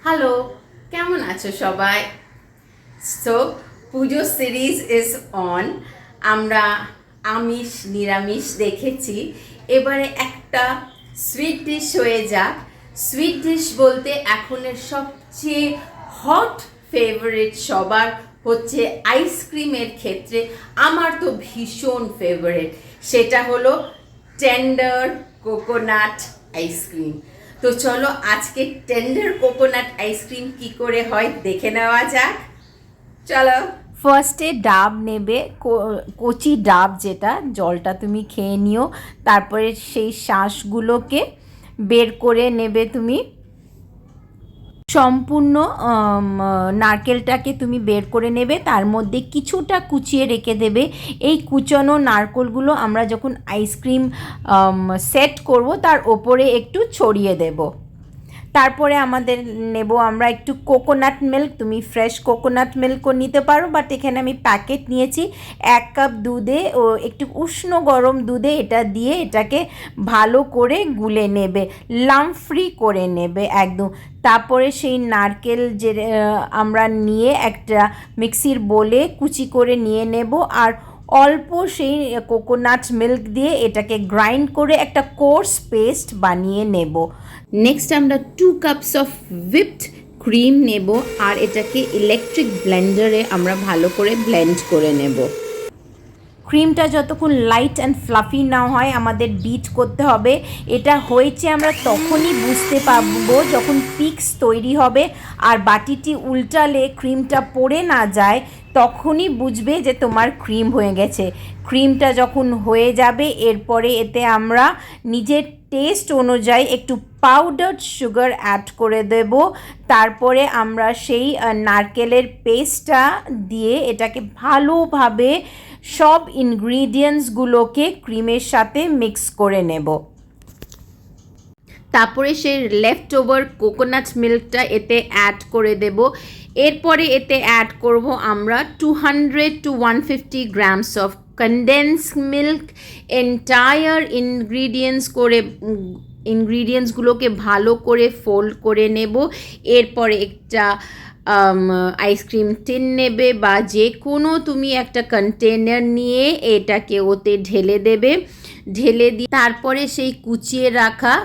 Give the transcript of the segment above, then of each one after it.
Hello, কেমন আছো সবাই? So Puja series is on. আমরা আমিষ নিরামিষ দেখেছি, এবারে একটা সুইট ডিশ হয়ে যাক। সুইট ডিশ বলতে এখনের সবচেয়ে হট ফেভারিট সবার হচ্ছে আইসক্রিমের ক্ষেত্রে। আমার তো ভীষণ ফেভারিট, সেটা হলো টেন্ডার কোকোনাট আইসক্রিম। তো চলো আজকে টেন্ডার কোকোনাট আইসক্রিম কি করে হয় দেখে নেওয়া যাক। চলো, ফার্স্টে ডাব নেবে, কচি ডাব, যেটা জলটা তুমি খেয়ে নিও। তারপরে সেই শাঁসগুলোকে বের করে নেবে তুমি। সম্পূর্ণ নারকেলটাকে তুমি বের করে নেবে, তার মধ্যে কিছুটা কুচিয়ে রেখে দেবে। এই কুচানো নারকেলগুলো আমরা যখন আইসক্রিম সেট করব তার ওপরে একটু ছড়িয়ে দেব। তারপরে আমাদের নেব আমরা একটু কোকোনাট মিল্ক। তুমি ফ্রেশ কোকোনাট মিল্কও নিতে পারো, বাট এখানে আমি প্যাকেট নিয়েছি। 1 কাপ দুধে ও একটু উষ্ণ গরম দুধে এটা দিয়ে এটাকে ভালো করে গুলে নেবে, লাম্প ফ্রি করে নেবে একদম। তারপরে সেই নারকেল যে আমরা নিয়ে একটা মিক্সির বোলে কুচি করে নিয়ে নেব, আর অল্প সেই কোকোনাট মিল্ক দিয়ে এটাকে গ্রাইন্ড করে একটা কোর্স পেস্ট বানিয়ে নেব। নেক্সট আমরা 2 কাপস অফ হুইপড ক্রিম নেব, আর এটাকে ইলেকট্রিক ব্লেন্ডারে আমরা ভালো করে ব্লেন্ড করে নেব। ক্রিমটা যতক্ষণ লাইট অ্যান্ড ফ্লাফি না হয় আমাদের বিট করতে হবে। এটা হয়েছে আমরা তখনই বুঝতে পারবো যখন পিক্স তৈরি হবে, আর বাটিটি উল্টালে ক্রিমটা পড়ে না যায়, তখনই বুঝবে যে তোমার ক্রিম হয়ে গেছে। ক্রিমটা যখন হয়ে যাবে এরপরে এতে আমরা নিজের টেস্ট অনুযায়ী একটু পাউডার্ড সুগার অ্যাড করে দেব। তারপরে আমরা সেই নারকেলের পেস্টটা দিয়ে এটাকে ভালোভাবে সব ইনগ্রিডিয়েন্টসগুলোকে ক্রিমের সাথে মিক্স করে নেব। তারপরে সেই লেফট ওভার কোকোনাট মিল্কটা এতে অ্যাড করে দেব। এরপরে এতে অ্যাড করব আমরা 200 to 150 grams of condense milk. Entire ইনগ্রিডিয়েন্টসগুলোকে ভালো করে ফোল্ড করে নেব। এরপরে একটা আইসক্রিম টিন নেবে, বা যে কোনো তুমি একটা কন্টেনার নিয়ে এটাকে ওতে ঢেলে দেবে। ঢেলে দিয়ে তারপরে সেই কুচিয়ে রাখা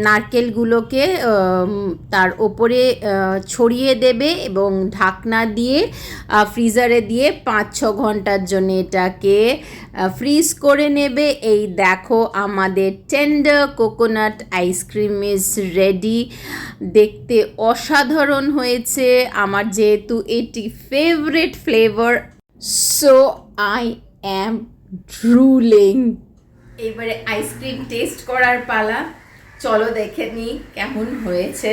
নারকেলগুলোকে তার ওপরে ছড়িয়ে দেবে এবং ঢাকনা দিয়ে ফ্রিজারে দিয়ে 5-6 ঘন্টার জন্য এটাকে ফ্রিজ করে নেবে। এই দেখো আমাদের tender coconut ice cream is ready. দেখতে অসাধারণ হয়েছে, আমার যেহেতু এটি favourite flavour, so I am drooling. এবারে আইসক্রিম টেস্ট করার পালা। চলো দেখে নিই কেমন হয়েছে।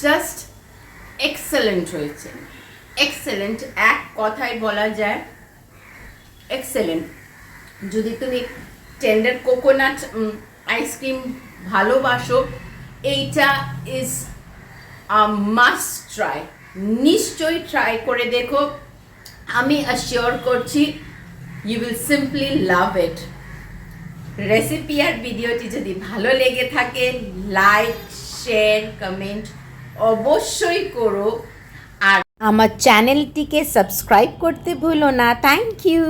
জাস্ট এক্সেলেন্ট হয়েছে, এক্সেলেন্ট, এক কথায় বলা যায় এক্সেলেন্ট। যদি তুমি টেন্ডার কোকোনাট আইসক্রিম ভালোবাসো, এইটা ইজ আ মাস্ট ট্রাই। নিশ্চয়ই ট্রাই করে দেখো, আমি অ্যাসিওর করছি you will simply love it. Recipe আর ভিডিওটি যদি ভালো লেগে থাকে, লাইক, শেয়ার, কমেন্ট অবশ্যই করো, আর আমার চ্যানেলটিকে সাবস্ক্রাইব করতে ভুলো না। Thank you.